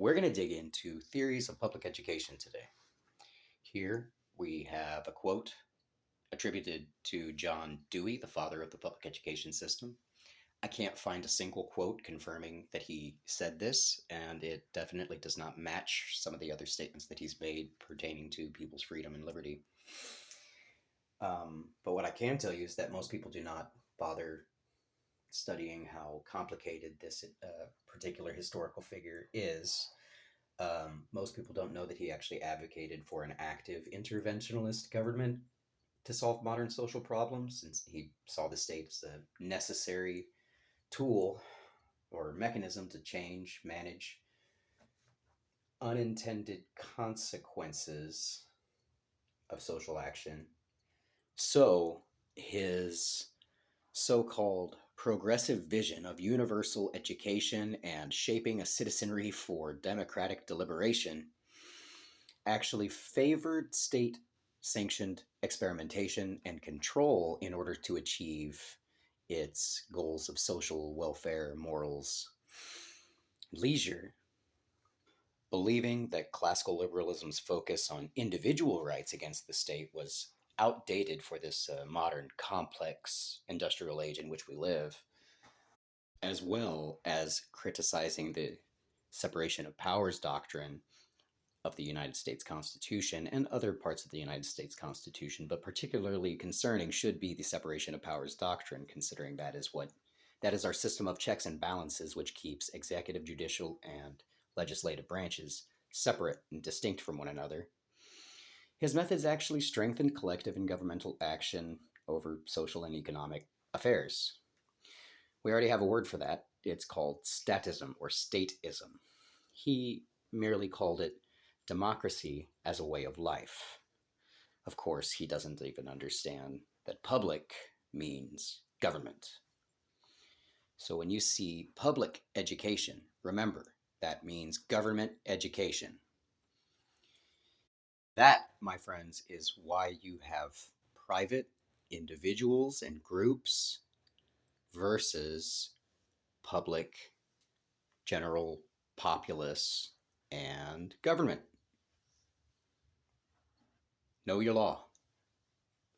We're going to dig into theories of public education today. Here we have a quote attributed to John Dewey, the father of the public education system. I can't find a single quote confirming that he said this, and it definitely does not match some of the other statements that he's made pertaining to people's freedom and liberty. But what I can tell you is that most people do not bother studying how complicated this particular historical figure is. Most people don't know that he actually advocated for an active interventionist government to solve modern social problems, since he saw the state as a necessary tool or mechanism to manage unintended consequences of social action. So his so called progressive vision of universal education and shaping a citizenry for democratic deliberation actually favored state sanctioned experimentation and control in order to achieve its goals of social welfare, morals, leisure. Believing that classical liberalism's focus on individual rights against the state was outdated for this modern, complex industrial age in which we live, as well as criticizing the separation of powers doctrine of the United States Constitution and other parts of the United States Constitution, but particularly concerning should be the separation of powers doctrine, considering that is our system of checks and balances, which keeps executive, judicial, and legislative branches separate and distinct from one another. His methods actually strengthen collective and governmental action over social and economic affairs. We already have a word for that. It's called statism or stateism. He merely called it democracy as a way of life. Of course, he doesn't even understand that public means government. So when you see public education, remember, that means government education. That, my friends, is why you have private individuals and groups versus public, general populace, and government. Know your law.